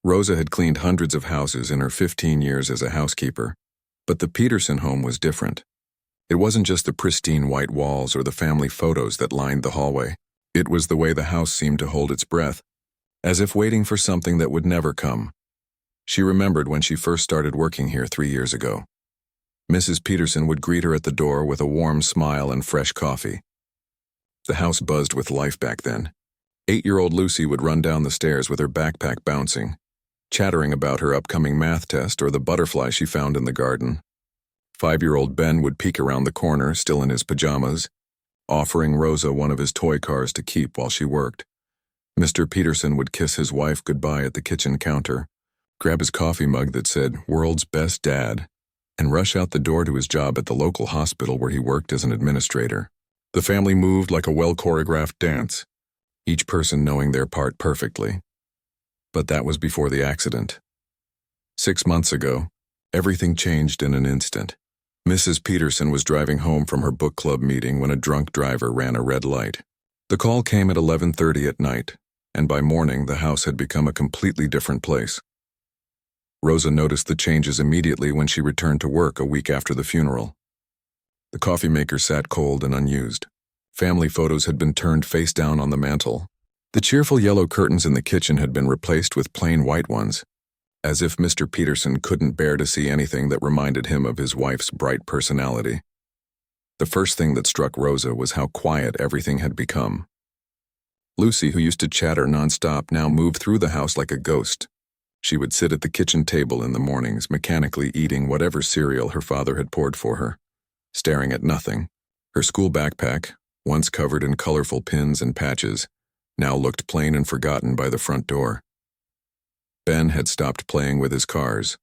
Rosa had cleaned hundreds of houses in her 15 years as a housekeeper, but the Peterson home was different. It wasn't just the pristine white walls or the family photos that lined the hallway. It was the way the house seemed to hold its breath, as if waiting for something that would never come. She remembered when she first started working here 3 years ago. Mrs. Peterson would greet her at the door with a warm smile and fresh coffee. The house buzzed with life back then. 8-year-old Lucy would run down the stairs with her backpack bouncing, chattering about her upcoming math test or the butterfly she found in the garden. 5-year-old Ben would peek around the corner, still in his pajamas, offering Rosa one of his toy cars to keep while she worked. Mr. Peterson would kiss his wife goodbye at the kitchen counter, grab his coffee mug that said, "World's Best Dad," and rush out the door to his job at the local hospital where he worked as an administrator. The family moved like a well-choreographed dance, each person knowing their part perfectly. But that was before the accident. 6 months ago, everything changed in an instant. Mrs. Peterson was driving home from her book club meeting when a drunk driver ran a red light. The call came at 11:30 at night, and by morning the house had become a completely different place. Rosa noticed the changes immediately when she returned to work a week after the funeral. The coffee maker sat cold and unused. Family photos had been turned face down on the mantel. The cheerful yellow curtains in the kitchen had been replaced with plain white ones, as if Mr. Peterson couldn't bear to see anything that reminded him of his wife's bright personality. The first thing that struck Rosa was how quiet everything had become. Lucy, who used to chatter nonstop, now moved through the house like a ghost. She would sit at the kitchen table in the mornings, mechanically eating whatever cereal her father had poured for her, staring at nothing. Her school backpack, once covered in colorful pins and patches, now looked plain and forgotten by the front door. Ben had stopped playing with his cars.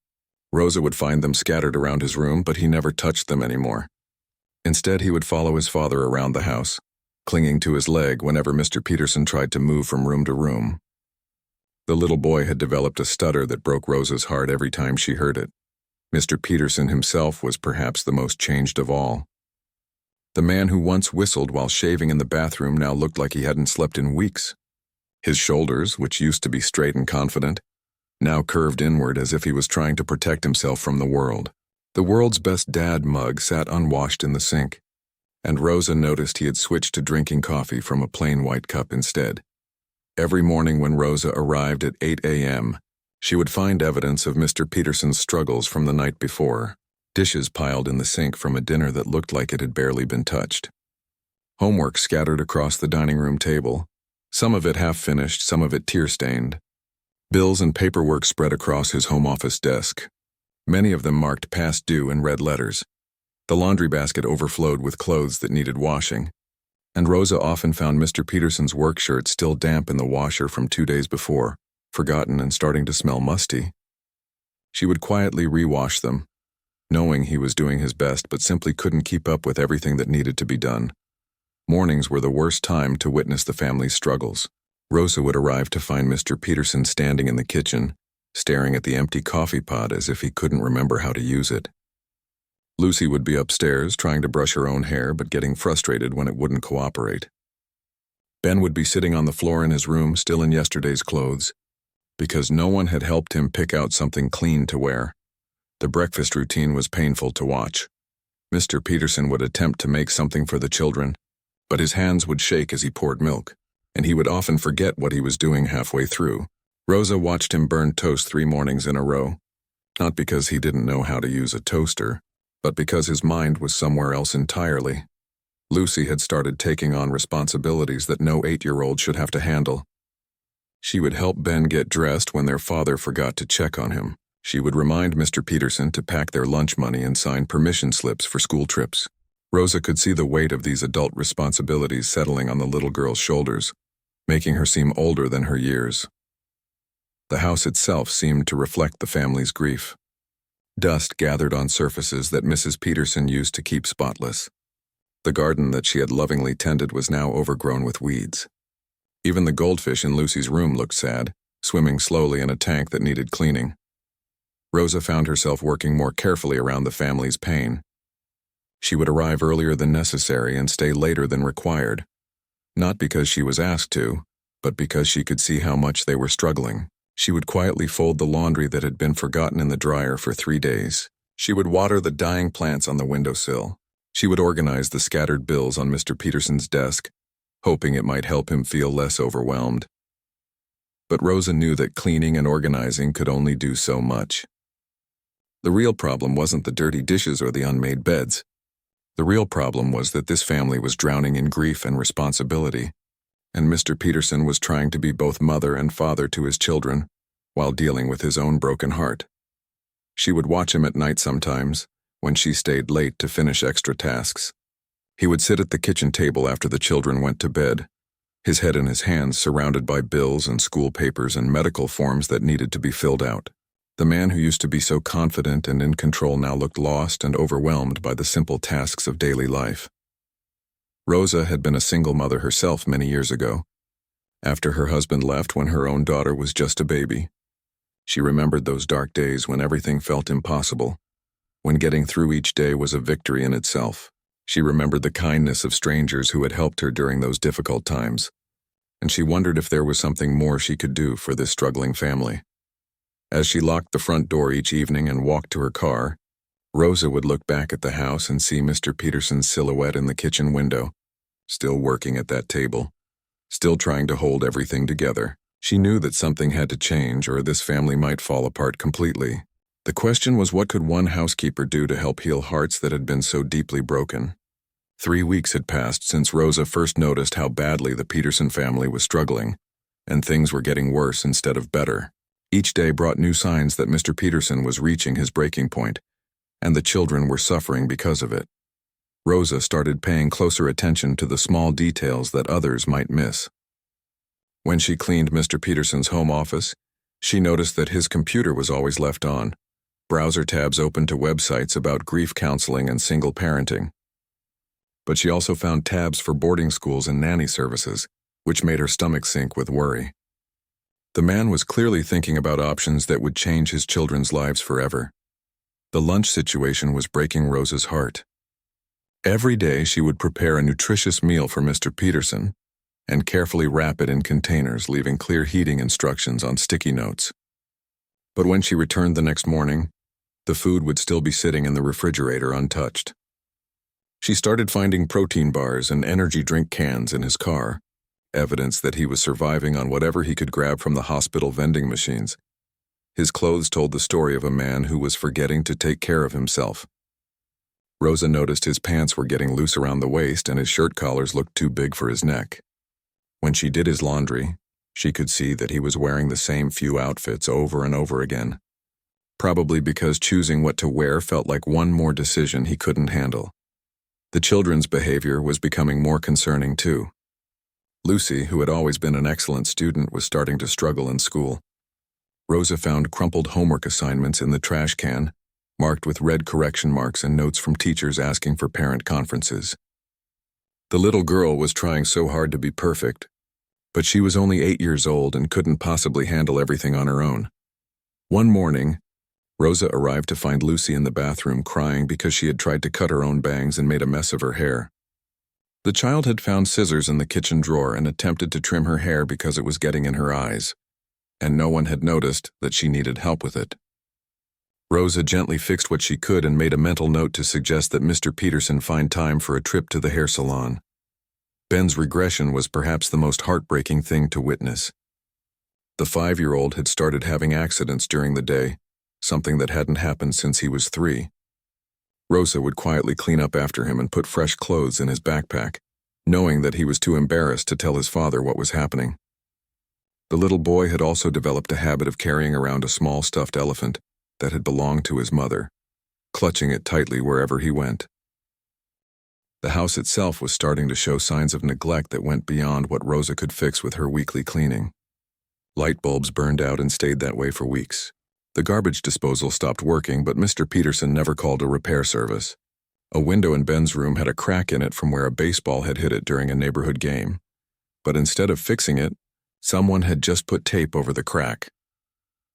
Rosa would find them scattered around his room, but he never touched them anymore. Instead, he would follow his father around the house, clinging to his leg whenever Mr. Peterson tried to move from room to room. The little boy had developed a stutter that broke Rosa's heart every time she heard it. Mr. Peterson himself was perhaps the most changed of all. The man who once whistled while shaving in the bathroom now looked like he hadn't slept in weeks. His shoulders, which used to be straight and confident, now curved inward as if he was trying to protect himself from the world. The World's Best Dad mug sat unwashed in the sink, and Rosa noticed he had switched to drinking coffee from a plain white cup instead. Every morning when Rosa arrived at 8 a.m., she would find evidence of Mr. Peterson's struggles from the night before, dishes piled in the sink from a dinner that looked like it had barely been touched. Homework scattered across the dining room table, some of it half-finished, some of it tear-stained. Bills and paperwork spread across his home office desk, many of them marked past due in red letters. The laundry basket overflowed with clothes that needed washing, and Rosa often found Mr. Peterson's work shirt still damp in the washer from 2 days before, forgotten and starting to smell musty. She would quietly rewash them, knowing he was doing his best but simply couldn't keep up with everything that needed to be done. Mornings were the worst time to witness the family's struggles. Rosa would arrive to find Mr. Peterson standing in the kitchen, staring at the empty coffee pot as if he couldn't remember how to use it. Lucy would be upstairs trying to brush her own hair but getting frustrated when it wouldn't cooperate. Ben would be sitting on the floor in his room still in yesterday's clothes, because no one had helped him pick out something clean to wear. The breakfast routine was painful to watch. Mr. Peterson would attempt to make something for the children, but his hands would shake as he poured milk, and he would often forget what he was doing halfway through. Rosa watched him burn toast 3 mornings in a row, not because he didn't know how to use a toaster, but because his mind was somewhere else entirely. Lucy had started taking on responsibilities that no 8-year-old should have to handle. She would help Ben get dressed when their father forgot to check on him. She would remind Mr. Peterson to pack their lunch money and sign permission slips for school trips. Rosa could see the weight of these adult responsibilities settling on the little girl's shoulders, making her seem older than her years. The house itself seemed to reflect the family's grief. Dust gathered on surfaces that Mrs. Peterson used to keep spotless. The garden that she had lovingly tended was now overgrown with weeds. Even the goldfish in Lucy's room looked sad, swimming slowly in a tank that needed cleaning. Rosa found herself working more carefully around the family's pain. She would arrive earlier than necessary and stay later than required, not because she was asked to, but because she could see how much they were struggling. She would quietly fold the laundry that had been forgotten in the dryer for 3 days. She would water the dying plants on the windowsill. She would organize the scattered bills on Mr. Peterson's desk, hoping it might help him feel less overwhelmed. But Rosa knew that cleaning and organizing could only do so much. The real problem wasn't the dirty dishes or the unmade beds. The real problem was that this family was drowning in grief and responsibility, and Mr. Peterson was trying to be both mother and father to his children while dealing with his own broken heart. She would watch him at night sometimes, when she stayed late to finish extra tasks. He would sit at the kitchen table after the children went to bed, his head in his hands surrounded by bills and school papers and medical forms that needed to be filled out. The man who used to be so confident and in control now looked lost and overwhelmed by the simple tasks of daily life. Rosa had been a single mother herself many years ago, after her husband left when her own daughter was just a baby. She remembered those dark days when everything felt impossible, when getting through each day was a victory in itself. She remembered the kindness of strangers who had helped her during those difficult times, and she wondered if there was something more she could do for this struggling family. As she locked the front door each evening and walked to her car, Rosa would look back at the house and see Mr. Peterson's silhouette in the kitchen window, still working at that table, still trying to hold everything together. She knew that something had to change or this family might fall apart completely. The question was, what could one housekeeper do to help heal hearts that had been so deeply broken? 3 weeks had passed since Rosa first noticed how badly the Peterson family was struggling, and things were getting worse instead of better. Each day brought new signs that Mr. Peterson was reaching his breaking point, and the children were suffering because of it. Rosa started paying closer attention to the small details that others might miss. When she cleaned Mr. Peterson's home office, she noticed that his computer was always left on, browser tabs open to websites about grief counseling and single parenting. But she also found tabs for boarding schools and nanny services, which made her stomach sink with worry. The man was clearly thinking about options that would change his children's lives forever. The lunch situation was breaking Rosa's heart. Every day she would prepare a nutritious meal for Mr. Peterson and carefully wrap it in containers, leaving clear heating instructions on sticky notes. But when she returned the next morning, the food would still be sitting in the refrigerator untouched. She started finding protein bars and energy drink cans in his car, evidence that he was surviving on whatever he could grab from the hospital vending machines. His clothes told the story of a man who was forgetting to take care of himself. Rosa noticed his pants were getting loose around the waist and his shirt collars looked too big for his neck. When she did his laundry, she could see that he was wearing the same few outfits over and over again, probably because choosing what to wear felt like one more decision he couldn't handle. The children's behavior was becoming more concerning too. Lucy, who had always been an excellent student, was starting to struggle in school. Rosa found crumpled homework assignments in the trash can, marked with red correction marks and notes from teachers asking for parent conferences. The little girl was trying so hard to be perfect, but she was only 8 years old and couldn't possibly handle everything on her own. One morning, Rosa arrived to find Lucy in the bathroom crying because she had tried to cut her own bangs and made a mess of her hair. The child had found scissors in the kitchen drawer and attempted to trim her hair because it was getting in her eyes, and no one had noticed that she needed help with it. Rosa gently fixed what she could and made a mental note to suggest that Mr. Peterson find time for a trip to the hair salon. Ben's regression was perhaps the most heartbreaking thing to witness. The 5-year-old had started having accidents during the day, something that hadn't happened since he was 3. Rosa would quietly clean up after him and put fresh clothes in his backpack, knowing that he was too embarrassed to tell his father what was happening. The little boy had also developed a habit of carrying around a small stuffed elephant that had belonged to his mother, clutching it tightly wherever he went. The house itself was starting to show signs of neglect that went beyond what Rosa could fix with her weekly cleaning. Light bulbs burned out and stayed that way for weeks. The garbage disposal stopped working, but Mr. Peterson never called a repair service. A window in Ben's room had a crack in it from where a baseball had hit it during a neighborhood game. But instead of fixing it, someone had just put tape over the crack.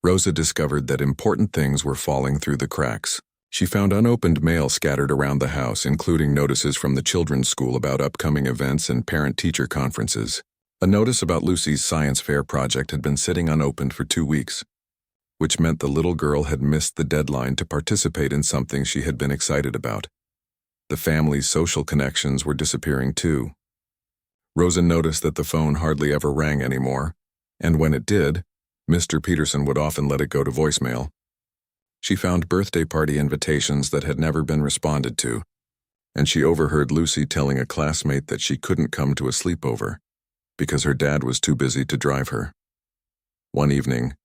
Rosa discovered that important things were falling through the cracks. She found unopened mail scattered around the house, including notices from the children's school about upcoming events and parent-teacher conferences. A notice about Lucy's science fair project had been sitting unopened for 2 weeks, which meant the little girl had missed the deadline to participate in something she had been excited about. The family's social connections were disappearing too. Rosa noticed that the phone hardly ever rang anymore, and when it did, Mr. Peterson would often let it go to voicemail. She found birthday party invitations that had never been responded to, and she overheard Lucy telling a classmate that she couldn't come to a sleepover because her dad was too busy to drive her. One evening,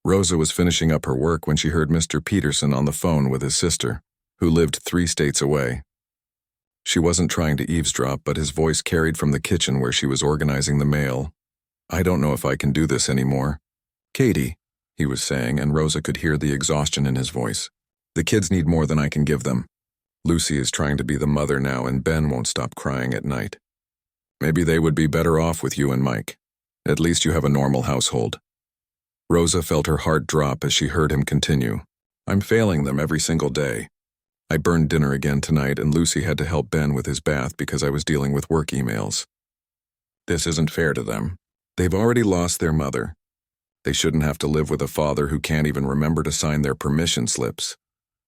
Rosa was finishing up her work when she heard Mr. Peterson on the phone with his sister, who lived 3 states away. She wasn't trying to eavesdrop, but his voice carried from the kitchen where she was organizing the mail. "I don't know if I can do this anymore. Katie," he was saying, and Rosa could hear the exhaustion in his voice. "The kids need more than I can give them. Lucy is trying to be the mother now, and Ben won't stop crying at night. Maybe they would be better off with you and Mike. At least you have a normal household." Rosa felt her heart drop as she heard him continue. "I'm failing them every single day. I burned dinner again tonight, and Lucy had to help Ben with his bath because I was dealing with work emails. This isn't fair to them. They've already lost their mother. They shouldn't have to live with a father who can't even remember to sign their permission slips."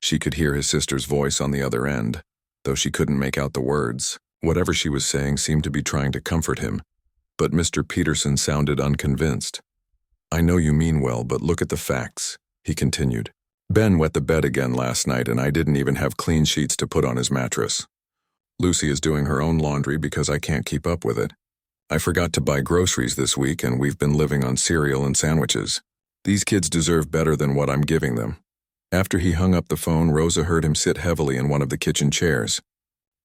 She could hear his sister's voice on the other end, though she couldn't make out the words. Whatever she was saying seemed to be trying to comfort him, but Mr. Peterson sounded unconvinced. "I know you mean well, but look at the facts," he continued. "Ben wet the bed again last night, and I didn't even have clean sheets to put on his mattress. Lucy is doing her own laundry because I can't keep up with it. I forgot to buy groceries this week, and we've been living on cereal and sandwiches. These kids deserve better than what I'm giving them." After he hung up the phone, Rosa heard him sit heavily in one of the kitchen chairs.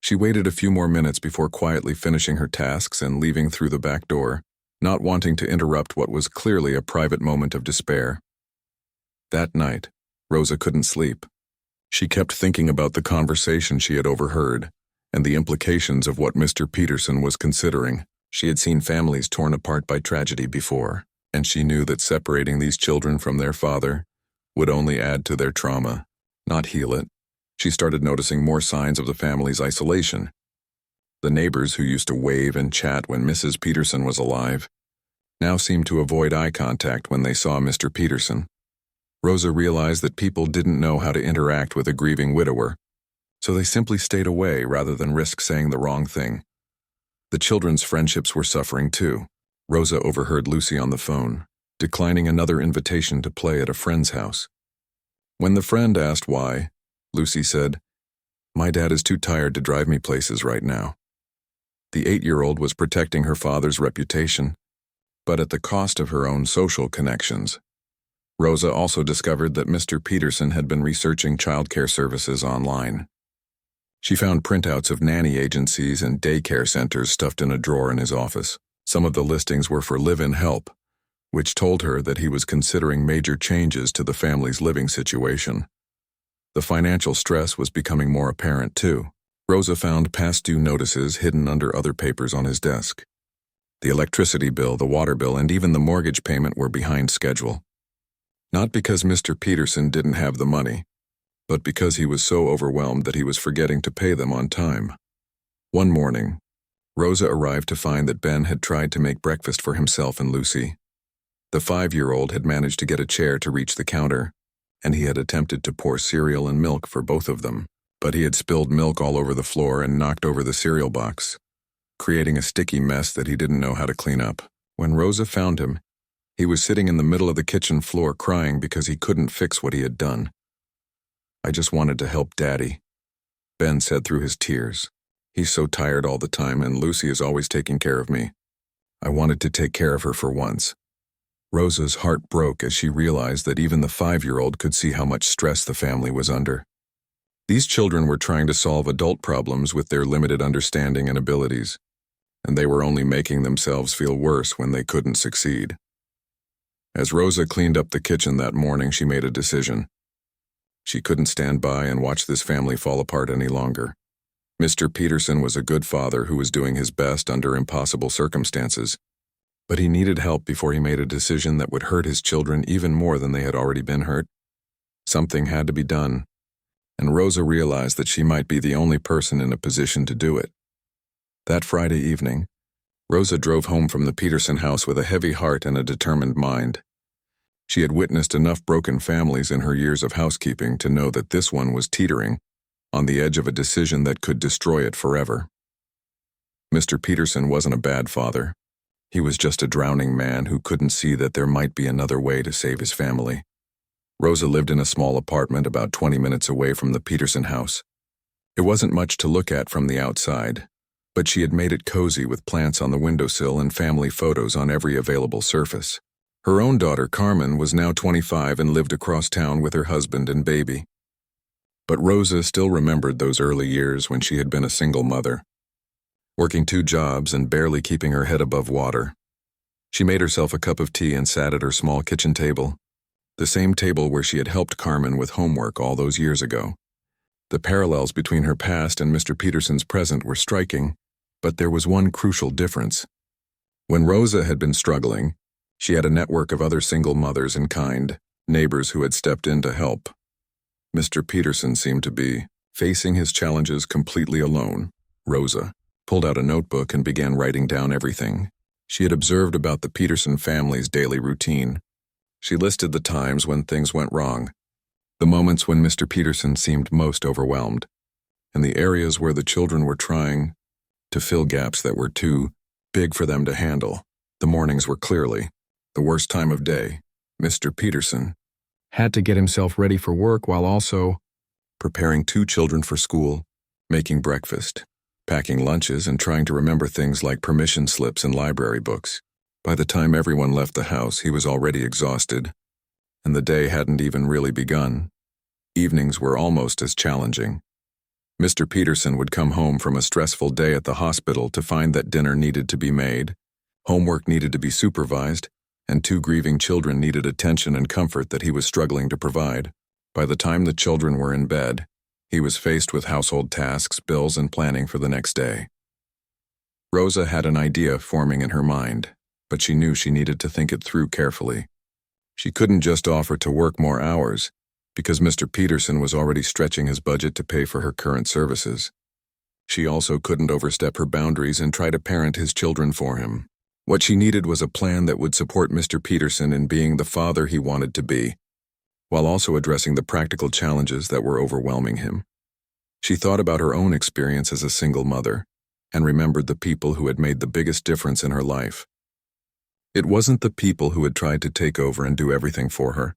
She waited a few more minutes before quietly finishing her tasks and leaving through the back door, not wanting to interrupt what was clearly a private moment of despair. That night, Rosa couldn't sleep. She kept thinking about the conversation she had overheard and the implications of what Mr. Peterson was considering. She had seen families torn apart by tragedy before, and she knew that separating these children from their father would only add to their trauma, not heal it. She started noticing more signs of the family's isolation. The neighbors who used to wave and chat when Mrs. Peterson was alive now seemed to avoid eye contact when they saw Mr. Peterson. Rosa realized that people didn't know how to interact with a grieving widower, so they simply stayed away rather than risk saying the wrong thing. The children's friendships were suffering too. Rosa overheard Lucy on the phone, declining another invitation to play at a friend's house. When the friend asked why, Lucy said, "My dad is too tired to drive me places right now." The 8-year-old was protecting her father's reputation, but at the cost of her own social connections. Rosa also discovered that Mr. Peterson had been researching childcare services online. She found printouts of nanny agencies and daycare centers stuffed in a drawer in his office. Some of the listings were for live-in help, which told her that he was considering major changes to the family's living situation. The financial stress was becoming more apparent too. Rosa found past due notices hidden under other papers on his desk. The electricity bill, the water bill, and even the mortgage payment were behind schedule. Not because Mr. Peterson didn't have the money, but because he was so overwhelmed that he was forgetting to pay them on time. One morning, Rosa arrived to find that Ben had tried to make breakfast for himself and Lucy. The 5-year-old had managed to get a chair to reach the counter, and he had attempted to pour cereal and milk for both of them, but he had spilled milk all over the floor and knocked over the cereal box, creating a sticky mess that he didn't know how to clean up. When Rosa found him, he was sitting in the middle of the kitchen floor crying because he couldn't fix what he had done. "I just wanted to help Daddy," Ben said through his tears. "He's so tired all the time, and Lucy is always taking care of me. I wanted to take care of her for once." Rosa's heart broke as she realized that even the 5-year-old could see how much stress the family was under. These children were trying to solve adult problems with their limited understanding and abilities, and they were only making themselves feel worse when they couldn't succeed. As Rosa cleaned up the kitchen that morning, she made a decision. She couldn't stand by and watch this family fall apart any longer. Mr. Peterson was a good father who was doing his best under impossible circumstances, but he needed help before he made a decision that would hurt his children even more than they had already been hurt. Something had to be done, and Rosa realized that she might be the only person in a position to do it. That Friday evening, Rosa drove home from the Peterson house with a heavy heart and a determined mind. She had witnessed enough broken families in her years of housekeeping to know that this one was teetering on the edge of a decision that could destroy it forever. Mr. Peterson wasn't a bad father. He was just a drowning man who couldn't see that there might be another way to save his family. Rosa lived in a small apartment about 20 minutes away from the Peterson house. It wasn't much to look at from the outside, but she had made it cozy with plants on the windowsill and family photos on every available surface. Her own daughter, Carmen, was now 25 and lived across town with her husband and baby. But Rosa still remembered those early years when she had been a single mother, working 2 jobs and barely keeping her head above water. She made herself a cup of tea and sat at her small kitchen table, the same table where she had helped Carmen with homework all those years ago. The parallels between her past and Mr. Peterson's present were striking, but there was one crucial difference. When Rosa had been struggling, she had a network of other single mothers and kind neighbors who had stepped in to help. Mr. Peterson seemed to be facing his challenges completely alone. Rosa pulled out a notebook and began writing down everything she had observed about the Peterson family's daily routine. She listed the times when things went wrong, the moments when Mr. Peterson seemed most overwhelmed, and the areas where the children were trying to fill gaps that were too big for them to handle. The mornings were clearly the worst time of day. Mr. Peterson had to get himself ready for work while also preparing 2 children for school, making breakfast, packing lunches, and trying to remember things like permission slips and library books. By the time everyone left the house, he was already exhausted, and the day hadn't even really begun. Evenings were almost as challenging. Mr. Peterson would come home from a stressful day at the hospital to find that dinner needed to be made, homework needed to be supervised, and 2 grieving children needed attention and comfort that he was struggling to provide. By the time the children were in bed, he was faced with household tasks, bills, and planning for the next day. Rosa had an idea forming in her mind, but she knew she needed to think it through carefully. She couldn't just offer to work more hours, because Mr. Peterson was already stretching his budget to pay for her current services. She also couldn't overstep her boundaries and try to parent his children for him. What she needed was a plan that would support Mr. Peterson in being the father he wanted to be, while also addressing the practical challenges that were overwhelming him. She thought about her own experience as a single mother, and remembered the people who had made the biggest difference in her life. It wasn't the people who had tried to take over and do everything for her.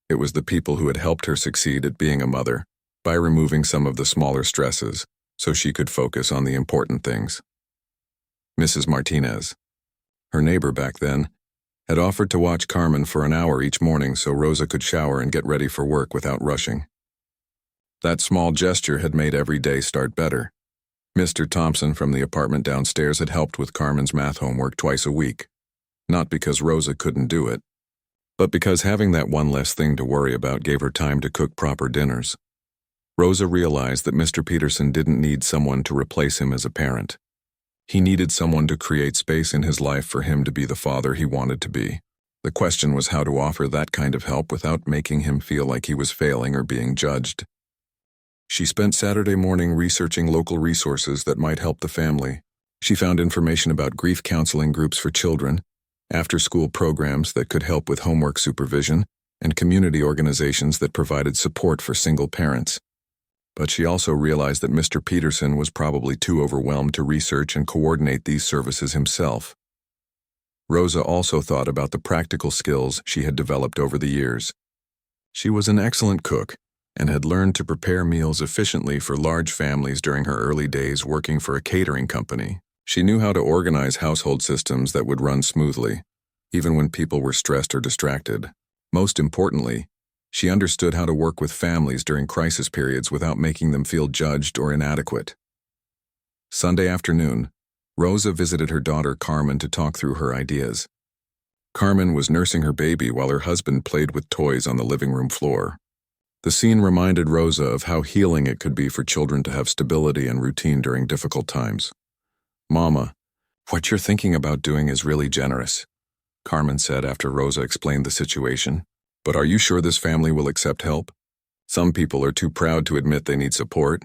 It was the people who had helped her succeed at being a mother, by removing some of the smaller stresses, so she could focus on the important things. Mrs. Martinez, her neighbor back then, had offered to watch Carmen for an hour each morning so Rosa could shower and get ready for work without rushing. That small gesture had made every day start better. Mr. Thompson from the apartment downstairs had helped with Carmen's math homework twice a week, not because Rosa couldn't do it, but because having that one less thing to worry about gave her time to cook proper dinners. Rosa realized that Mr. Peterson didn't need someone to replace him as a parent. He needed someone to create space in his life for him to be the father he wanted to be. The question was how to offer that kind of help without making him feel like he was failing or being judged. She spent Saturday morning researching local resources that might help the family. She found information about grief counseling groups for children, after-school programs that could help with homework supervision, and community organizations that provided support for single parents. But she also realized that Mr. Peterson was probably too overwhelmed to research and coordinate these services himself. Rosa also thought about the practical skills she had developed over the years. She was an excellent cook and had learned to prepare meals efficiently for large families during her early days working for a catering company. She knew how to organize household systems that would run smoothly, even when people were stressed or distracted. Most importantly, she understood how to work with families during crisis periods without making them feel judged or inadequate. Sunday afternoon, Rosa visited her daughter Carmen to talk through her ideas. Carmen was nursing her baby while her husband played with toys on the living room floor. The scene reminded Rosa of how healing it could be for children to have stability and routine during difficult times. "Mama, what you're thinking about doing is really generous," Carmen said after Rosa explained the situation. "But are you sure this family will accept help? Some people are too proud to admit they need support."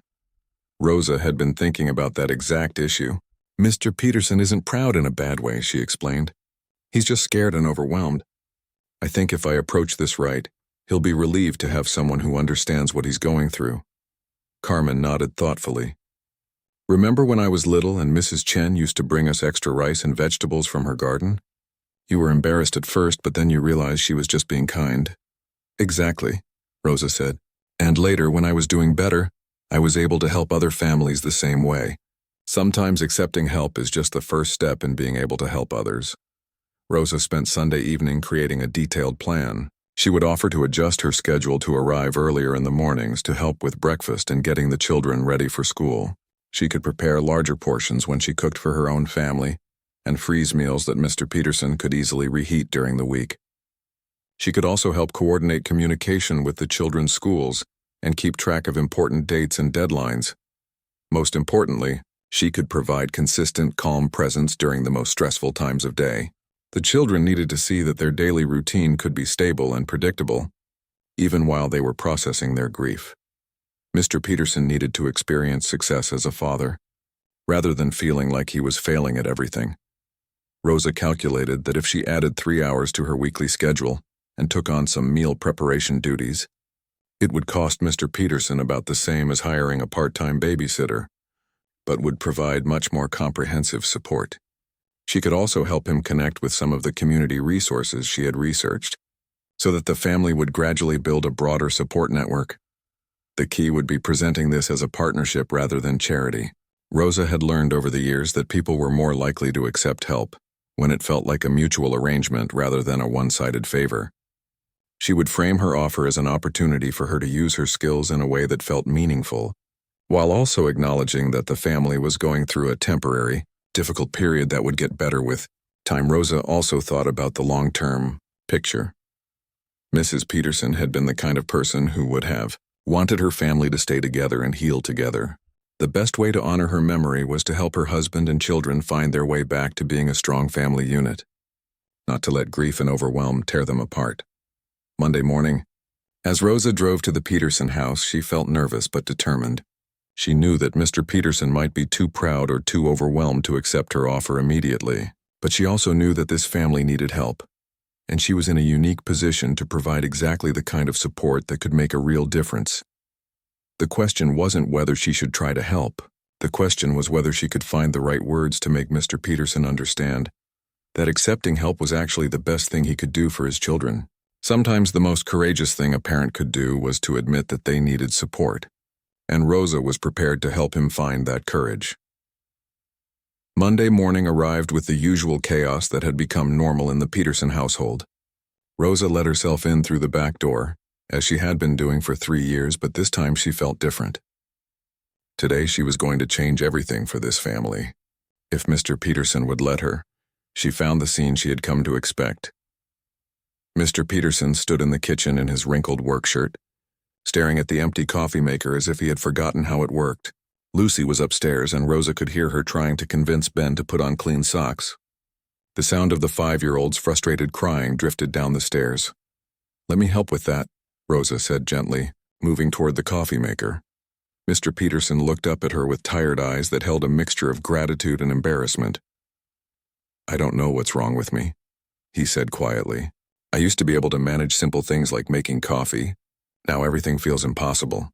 Rosa had been thinking about that exact issue. Mr. Peterson isn't proud in a bad way, she explained. He's just scared and overwhelmed. I think if I approach this right, he'll be relieved to have someone who understands what he's going through. Carmen nodded thoughtfully. Remember when I was little and Mrs. Chen used to bring us extra rice and vegetables from her garden? You were embarrassed at first, but then you realized she was just being kind. Exactly, Rosa said. And later, when I was doing better, I was able to help other families the same way. Sometimes accepting help is just the first step in being able to help others. Rosa spent Sunday evening creating a detailed plan. She would offer to adjust her schedule to arrive earlier in the mornings to help with breakfast and getting the children ready for school. She could prepare larger portions when she cooked for her own family and freeze meals that Mr. Peterson could easily reheat during the week. She could also help coordinate communication with the children's schools and keep track of important dates and deadlines. Most importantly, she could provide consistent, calm presence during the most stressful times of day. The children needed to see that their daily routine could be stable and predictable, even while they were processing their grief. Mr. Peterson needed to experience success as a father, rather than feeling like he was failing at everything. Rosa calculated that if she added 3 hours to her weekly schedule and took on some meal preparation duties, it would cost Mr. Peterson about the same as hiring a part-time babysitter, but would provide much more comprehensive support. She could also help him connect with some of the community resources she had researched, so that the family would gradually build a broader support network. The key would be presenting this as a partnership rather than charity. Rosa had learned over the years that people were more likely to accept help when it felt like a mutual arrangement rather than a one-sided favor. She would frame her offer as an opportunity for her to use her skills in a way that felt meaningful, while also acknowledging that the family was going through a temporary, difficult period that would get better with time. Rosa also thought about the long-term picture. Mrs. Peterson had been the kind of person who would have wanted her family to stay together and heal together. The best way to honor her memory was to help her husband and children find their way back to being a strong family unit, not to let grief and overwhelm tear them apart. Monday morning, as Rosa drove to the Peterson house, she felt nervous but determined. She knew that Mr. Peterson might be too proud or too overwhelmed to accept her offer immediately, but she also knew that this family needed help, and she was in a unique position to provide exactly the kind of support that could make a real difference. The question wasn't whether she should try to help. The question was whether she could find the right words to make Mr. Peterson understand that accepting help was actually the best thing he could do for his children. Sometimes the most courageous thing a parent could do was to admit that they needed support, and Rosa was prepared to help him find that courage. Monday morning arrived with the usual chaos that had become normal in the Peterson household. Rosa let herself in through the back door, as she had been doing for 3 years, but this time she felt different. Today she was going to change everything for this family. If Mr. Peterson would let her, she found the scene she had come to expect. Mr. Peterson stood in the kitchen in his wrinkled work shirt, staring at the empty coffee maker as if he had forgotten how it worked. Lucy was upstairs, and Rosa could hear her trying to convince Ben to put on clean socks. The sound of the 5-year-old's frustrated crying drifted down the stairs. "Let me help with that," Rosa said gently, moving toward the coffee maker. Mr. Peterson looked up at her with tired eyes that held a mixture of gratitude and embarrassment. "I don't know what's wrong with me," he said quietly. "I used to be able to manage simple things like making coffee. Now everything feels impossible."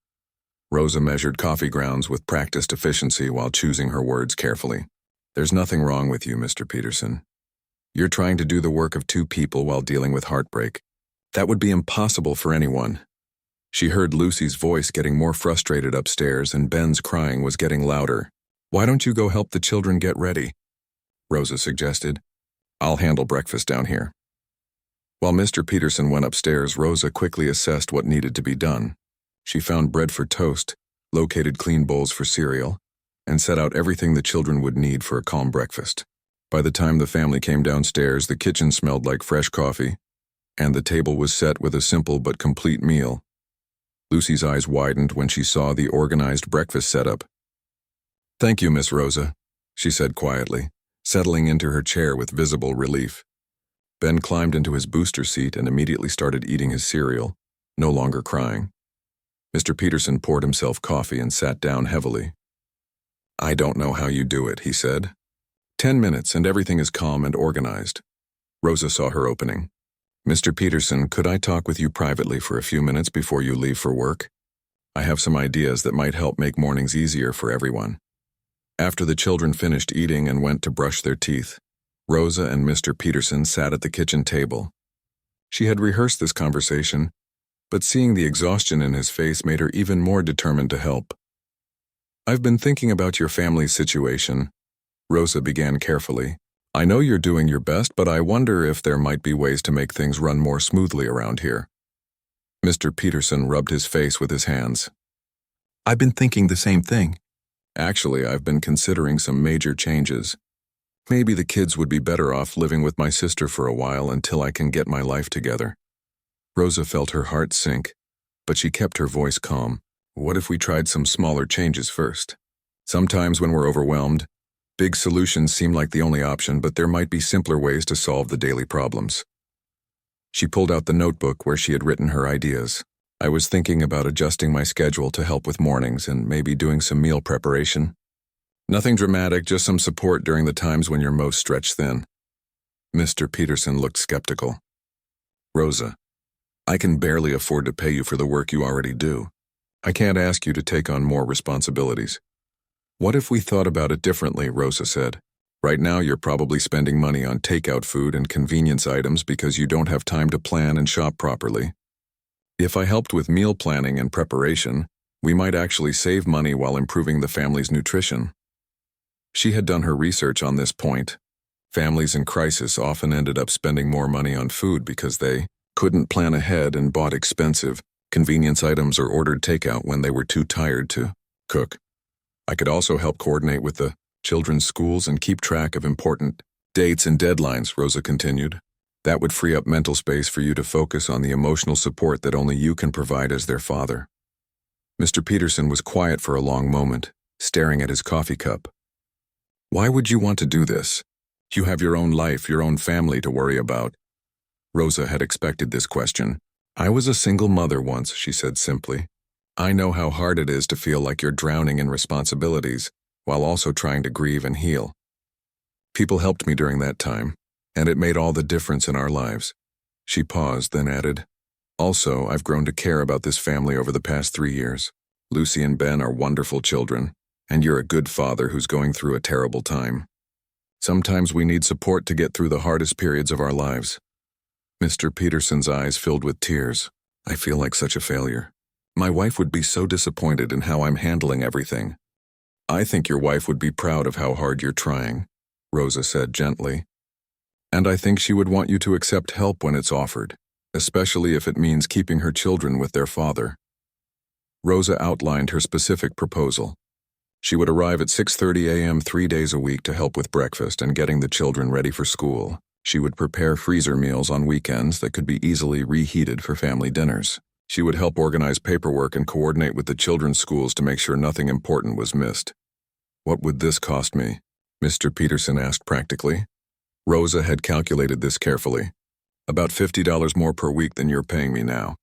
Rosa measured coffee grounds with practiced efficiency while choosing her words carefully. "There's nothing wrong with you, Mr. Peterson. You're trying to do the work of 2 people while dealing with heartbreak. That would be impossible for anyone." She heard Lucy's voice getting more frustrated upstairs, and Ben's crying was getting louder. "Why don't you go help the children get ready?" Rosa suggested. "I'll handle breakfast down here." While Mr. Peterson went upstairs, Rosa quickly assessed what needed to be done. She found bread for toast, located clean bowls for cereal, and set out everything the children would need for a calm breakfast. By the time the family came downstairs, the kitchen smelled like fresh coffee, and the table was set with a simple but complete meal. Lucy's eyes widened when she saw the organized breakfast setup. "Thank you, Miss Rosa," she said quietly, settling into her chair with visible relief. Ben climbed into his booster seat and immediately started eating his cereal, no longer crying. Mr. Peterson poured himself coffee and sat down heavily. "I don't know how you do it," he said. 10 minutes and everything is calm and organized. Rosa saw her opening. Mr. Peterson, could I talk with you privately for a few minutes before you leave for work? I have some ideas that might help make mornings easier for everyone. After the children finished eating and went to brush their teeth, Rosa and Mr. Peterson sat at the kitchen table. She had rehearsed this conversation, but seeing the exhaustion in his face made her even more determined to help. I've been thinking about your family's situation, Rosa began carefully. I know you're doing your best, but I wonder if there might be ways to make things run more smoothly around here. Mr. Peterson rubbed his face with his hands. I've been thinking the same thing. Actually, I've been considering some major changes. Maybe the kids would be better off living with my sister for a while until I can get my life together. Rosa felt her heart sink, but she kept her voice calm. What if we tried some smaller changes first? Sometimes when we're overwhelmed, big solutions seem like the only option, but there might be simpler ways to solve the daily problems. She pulled out the notebook where she had written her ideas. I was thinking about adjusting my schedule to help with mornings and maybe doing some meal preparation. Nothing dramatic, just some support during the times when you're most stretched thin. Mr. Peterson looked skeptical. Rosa, I can barely afford to pay you for the work you already do. I can't ask you to take on more responsibilities. What if we thought about it differently, Rosa said. Right now you're probably spending money on takeout food and convenience items because you don't have time to plan and shop properly. If I helped with meal planning and preparation, we might actually save money while improving the family's nutrition. She had done her research on this point. Families in crisis often ended up spending more money on food because they couldn't plan ahead and bought expensive convenience items or ordered takeout when they were too tired to cook. I could also help coordinate with the children's schools and keep track of important dates and deadlines, Rosa continued. That would free up mental space for you to focus on the emotional support that only you can provide as their father. Mr. Peterson was quiet for a long moment, staring at his coffee cup. Why would you want to do this? You have your own life, your own family to worry about. Rosa had expected this question. I was a single mother once, she said simply. I know how hard it is to feel like you're drowning in responsibilities while also trying to grieve and heal. People helped me during that time, and it made all the difference in our lives. She paused, then added, Also, I've grown to care about this family over the past 3 years. Lucy and Ben are wonderful children, and you're a good father who's going through a terrible time. Sometimes we need support to get through the hardest periods of our lives. Mr. Peterson's eyes filled with tears. I feel like such a failure. My wife would be so disappointed in how I'm handling everything. I think your wife would be proud of how hard you're trying, Rosa said gently. And I think she would want you to accept help when it's offered, especially if it means keeping her children with their father. Rosa outlined her specific proposal. She would arrive at 6:30 a.m. 3 days a week to help with breakfast and getting the children ready for school. She would prepare freezer meals on weekends that could be easily reheated for family dinners. She would help organize paperwork and coordinate with the children's schools to make sure nothing important was missed. What would this cost me? Mr. Peterson asked practically. Rosa had calculated this carefully. About $50 more per week than you're paying me now.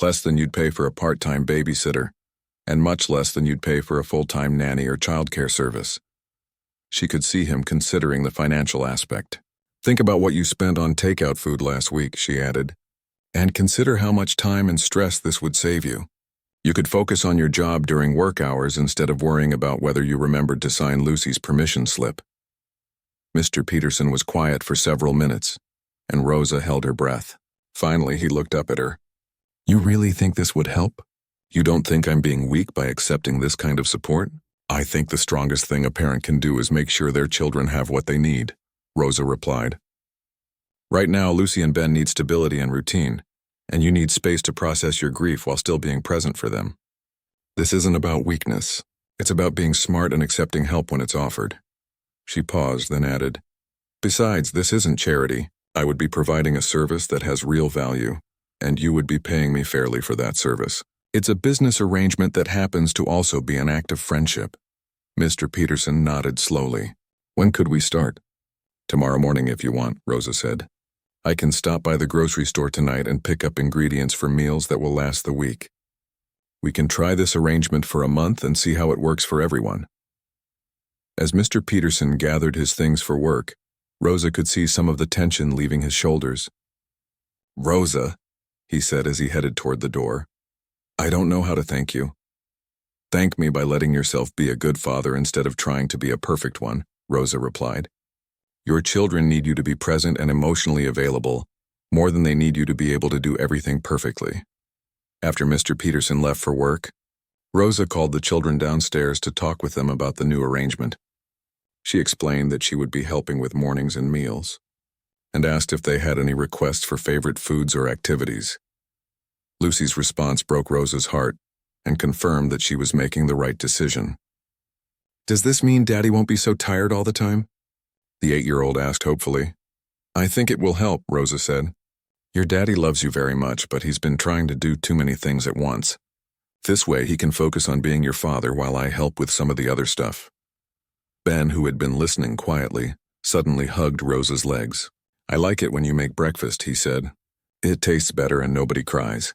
Less than you'd pay for a part-time babysitter, and much less than you'd pay for a full-time nanny or childcare service. She could see him considering the financial aspect. Think about what you spent on takeout food last week, she added, and consider how much time and stress this would save you. You could focus on your job during work hours instead of worrying about whether you remembered to sign Lucy's permission slip. Mr. Peterson was quiet for several minutes, and Rosa held her breath. Finally, he looked up at her. You really think this would help? You don't think I'm being weak by accepting this kind of support? I think the strongest thing a parent can do is make sure their children have what they need, Rosa replied. Right now, Lucy and Ben need stability and routine, and you need space to process your grief while still being present for them. This isn't about weakness. It's about being smart and accepting help when it's offered. She paused, then added, Besides, this isn't charity. I would be providing a service that has real value, and you would be paying me fairly for that service. It's a business arrangement that happens to also be an act of friendship. Mr. Peterson nodded slowly. When could we start? Tomorrow morning if you want, Rosa said. I can stop by the grocery store tonight and pick up ingredients for meals that will last the week. We can try this arrangement for a month and see how it works for everyone. As Mr. Peterson gathered his things for work, Rosa could see some of the tension leaving his shoulders. "Rosa," he said as he headed toward the door, "I don't know how to thank you." "Thank me by letting yourself be a good father instead of trying to be a perfect one," Rosa replied. "Your children need you to be present and emotionally available, more than they need you to be able to do everything perfectly." After Mr. Peterson left for work, Rosa called the children downstairs to talk with them about the new arrangement. She explained that she would be helping with mornings and meals, and asked if they had any requests for favorite foods or activities. Lucy's response broke Rosa's heart and confirmed that she was making the right decision. "Does this mean Daddy won't be so tired all the time?" the 8-year-old asked hopefully. "I think it will help," Rosa said. "Your daddy loves you very much, but he's been trying to do too many things at once. This way he can focus on being your father while I help with some of the other stuff." Ben, who had been listening quietly, suddenly hugged Rosa's legs. "I like it when you make breakfast," he said. "It tastes better and nobody cries."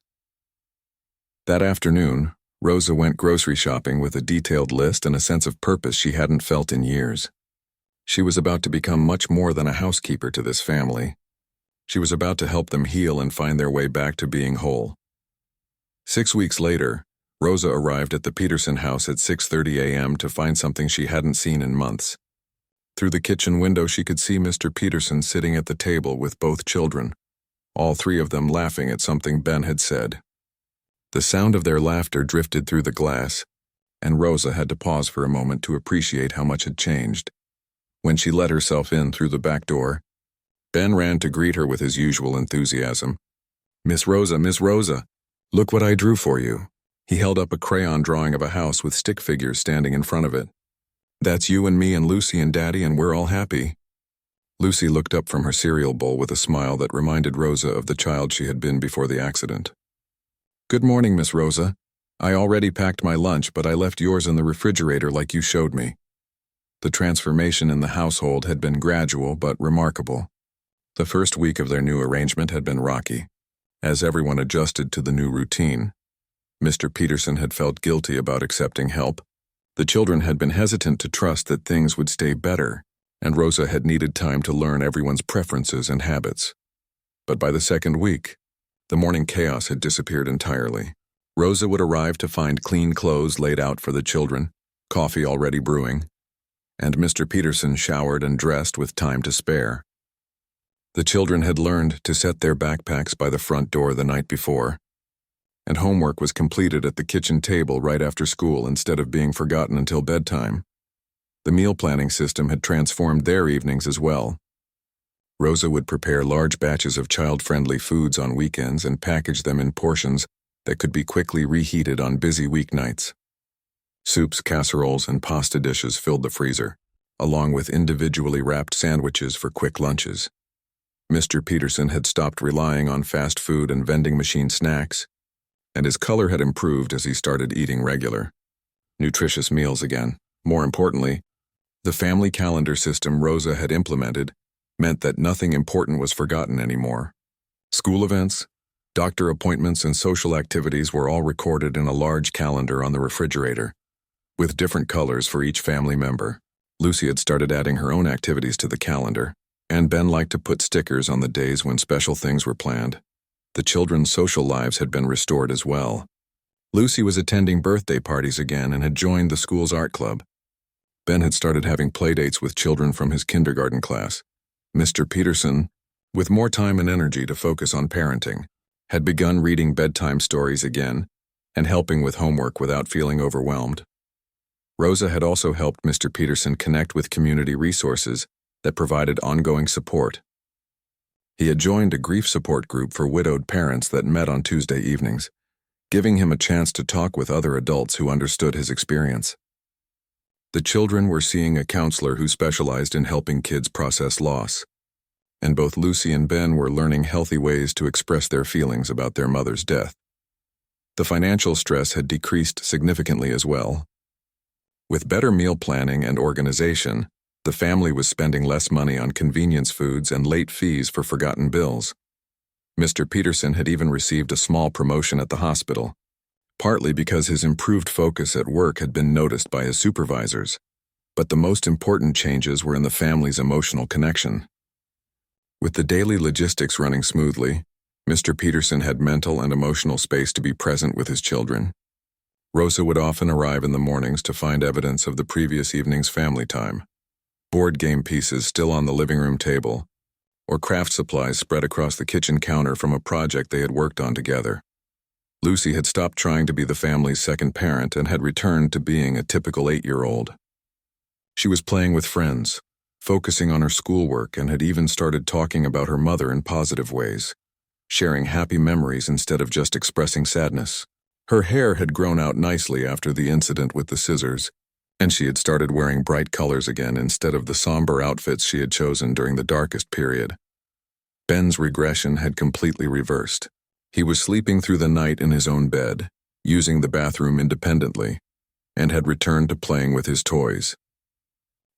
That afternoon, Rosa went grocery shopping with a detailed list and a sense of purpose she hadn't felt in years. She was about to become much more than a housekeeper to this family. She was about to help them heal and find their way back to being whole. 6 weeks later, Rosa arrived at the Peterson house at 6:30 a.m. to find something she hadn't seen in months. Through the kitchen window she could see Mr. Peterson sitting at the table with both children, all three of them laughing at something Ben had said. The sound of their laughter drifted through the glass, and Rosa had to pause for a moment to appreciate how much had changed. When she let herself in through the back door, Ben ran to greet her with his usual enthusiasm. Miss Rosa, look what I drew for you." He held up a crayon drawing of a house with stick figures standing in front of it. "That's you and me and Lucy and Daddy, and we're all happy." Lucy looked up from her cereal bowl with a smile that reminded Rosa of the child she had been before the accident. "Good morning, Miss Rosa. I already packed my lunch, but I left yours in the refrigerator like you showed me." The transformation in the household had been gradual but remarkable. The first week of their new arrangement had been rocky, as everyone adjusted to the new routine. Mr. Peterson had felt guilty about accepting help. The children had been hesitant to trust that things would stay better, and Rosa had needed time to learn everyone's preferences and habits. But by the second week, the morning chaos had disappeared entirely. Rosa would arrive to find clean clothes laid out for the children, coffee already brewing, and Mr. Peterson showered and dressed with time to spare. The children had learned to set their backpacks by the front door the night before, and homework was completed at the kitchen table right after school instead of being forgotten until bedtime. The meal planning system had transformed their evenings as well. Rosa would prepare large batches of child-friendly foods on weekends and package them in portions that could be quickly reheated on busy weeknights. Soups, casseroles, and pasta dishes filled the freezer, along with individually wrapped sandwiches for quick lunches. Mr. Peterson had stopped relying on fast food and vending machine snacks, and his color had improved as he started eating regular, nutritious meals again. More importantly, the family calendar system Rosa had implemented meant that nothing important was forgotten anymore. School events, doctor appointments, and social activities were all recorded in a large calendar on the refrigerator, with different colors for each family member. Lucy had started adding her own activities to the calendar, and Ben liked to put stickers on the days when special things were planned. The children's social lives had been restored as well. Lucy was attending birthday parties again and had joined the school's art club. Ben had started having playdates with children from his kindergarten class. Mr. Peterson, with more time and energy to focus on parenting, had begun reading bedtime stories again and helping with homework without feeling overwhelmed. Rosa had also helped Mr. Peterson connect with community resources that provided ongoing support. He had joined a grief support group for widowed parents that met on Tuesday evenings, giving him a chance to talk with other adults who understood his experience. The children were seeing a counselor who specialized in helping kids process loss, and both Lucy and Ben were learning healthy ways to express their feelings about their mother's death. The financial stress had decreased significantly as well. With better meal planning and organization, the family was spending less money on convenience foods and late fees for forgotten bills. Mr. Peterson had even received a small promotion at the hospital, partly because his improved focus at work had been noticed by his supervisors. But the most important changes were in the family's emotional connection. With the daily logistics running smoothly, Mr. Peterson had mental and emotional space to be present with his children. Rosa would often arrive in the mornings to find evidence of the previous evening's family time. Board game pieces still on the living room table, or craft supplies spread across the kitchen counter from a project they had worked on together. Lucy had stopped trying to be the family's second parent and had returned to being a typical 8-year-old. She was playing with friends, focusing on her schoolwork, and had even started talking about her mother in positive ways, sharing happy memories instead of just expressing sadness. Her hair had grown out nicely after the incident with the scissors, and she had started wearing bright colors again instead of the somber outfits she had chosen during the darkest period. Ben's regression had completely reversed. He was sleeping through the night in his own bed, using the bathroom independently, and had returned to playing with his toys.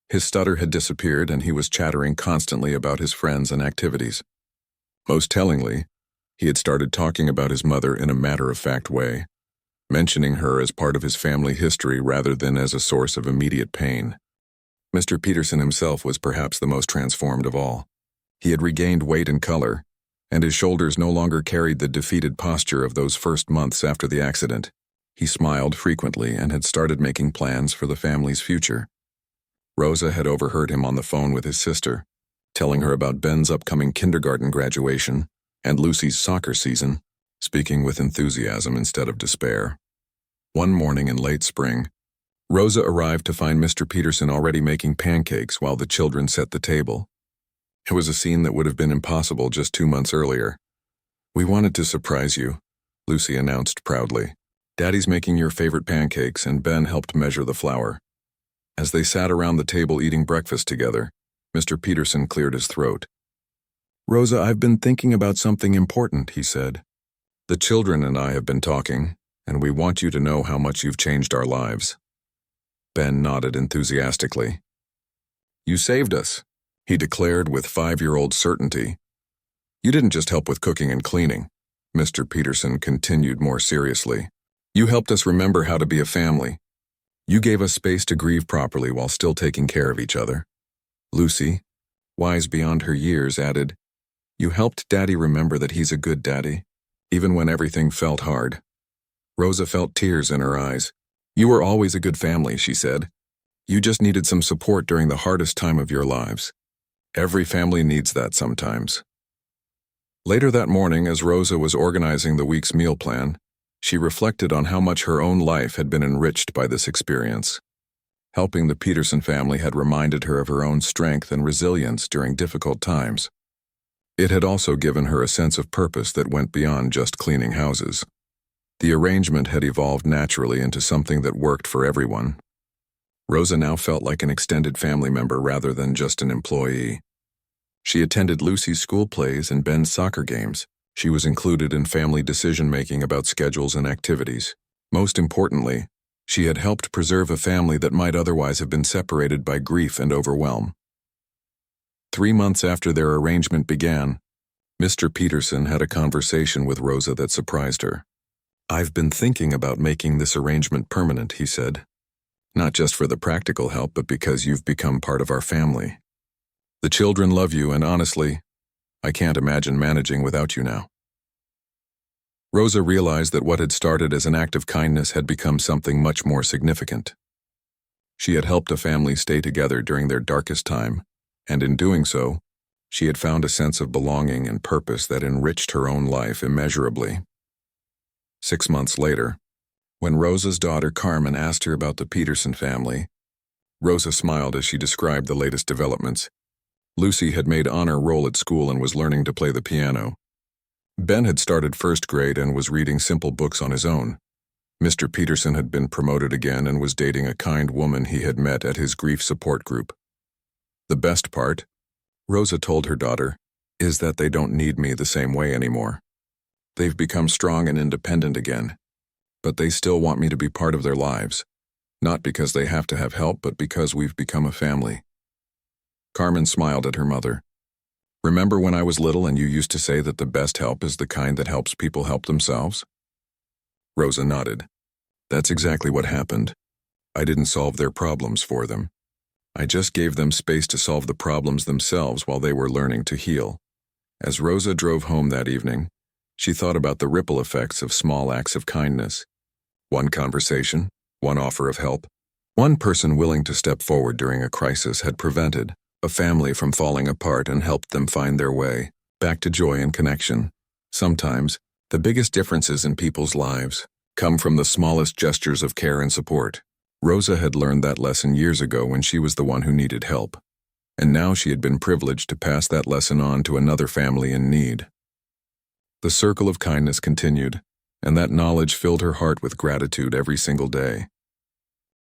His stutter had disappeared, and he was chattering constantly about his friends and activities. Most tellingly, he had started talking about his mother in a matter-of-fact way, mentioning her as part of his family history rather than as a source of immediate pain. Mr. Peterson himself was perhaps the most transformed of all. He had regained weight and color, and his shoulders no longer carried the defeated posture of those first months after the accident. He smiled frequently and had started making plans for the family's future. Rosa had overheard him on the phone with his sister, telling her about Ben's upcoming kindergarten graduation and Lucy's soccer season, speaking with enthusiasm instead of despair. One morning in late spring, Rosa arrived to find Mr. Peterson already making pancakes while the children set the table. It was a scene that would have been impossible just 2 months earlier. "We wanted to surprise you," Lucy announced proudly. "Daddy's making your favorite pancakes, and Ben helped measure the flour." As they sat around the table eating breakfast together, Mr. Peterson cleared his throat. "Rosa, I've been thinking about something important," he said. "The children and I have been talking, and we want you to know how much you've changed our lives." Ben nodded enthusiastically. "You saved us," he declared with 5-year-old certainty. "You didn't just help with cooking and cleaning," Mr. Peterson continued more seriously. "You helped us remember how to be a family. You gave us space to grieve properly while still taking care of each other." Lucy, wise beyond her years, added, "You helped Daddy remember that he's a good daddy, even when everything felt hard." Rosa felt tears in her eyes. "You were always a good family," she said. "You just needed some support during the hardest time of your lives. Every family needs that sometimes." Later that morning, as Rosa was organizing the week's meal plan, she reflected on how much her own life had been enriched by this experience. Helping the Peterson family had reminded her of her own strength and resilience during difficult times. It had also given her a sense of purpose that went beyond just cleaning houses. The arrangement had evolved naturally into something that worked for everyone. Rosa now felt like an extended family member rather than just an employee. She attended Lucy's school plays and Ben's soccer games. She was included in family decision-making about schedules and activities. Most importantly, she had helped preserve a family that might otherwise have been separated by grief and overwhelm. 3 months after their arrangement began, Mr. Peterson had a conversation with Rosa that surprised her. "I've been thinking about making this arrangement permanent," he said. "Not just for the practical help, but because you've become part of our family. The children love you, and honestly, I can't imagine managing without you now." Rosa realized that what had started as an act of kindness had become something much more significant. She had helped a family stay together during their darkest time, and in doing so, she had found a sense of belonging and purpose that enriched her own life immeasurably. 6 months later, when Rosa's daughter Carmen asked her about the Peterson family, Rosa smiled as she described the latest developments. Lucy had made honor roll at school and was learning to play the piano. Ben had started first grade and was reading simple books on his own. Mr. Peterson had been promoted again and was dating a kind woman he had met at his grief support group. "The best part," Rosa told her daughter, "is that they don't need me the same way anymore. They've become strong and independent again, but they still want me to be part of their lives, not because they have to have help, but because we've become a family." Carmen smiled at her mother. "Remember when I was little and you used to say that the best help is the kind that helps people help themselves?" Rosa nodded. "That's exactly what happened. I didn't solve their problems for them. I just gave them space to solve the problems themselves while they were learning to heal. As Rosa drove home that evening, she thought about the ripple effects of small acts of kindness. One conversation, one offer of help, one person willing to step forward during a crisis had prevented a family from falling apart and helped them find their way back to joy and connection. Sometimes, the biggest differences in people's lives come from the smallest gestures of care and support. Rosa had learned that lesson years ago when she was the one who needed help, and now she had been privileged to pass that lesson on to another family in need. The circle of kindness continued, and that knowledge filled her heart with gratitude every single day.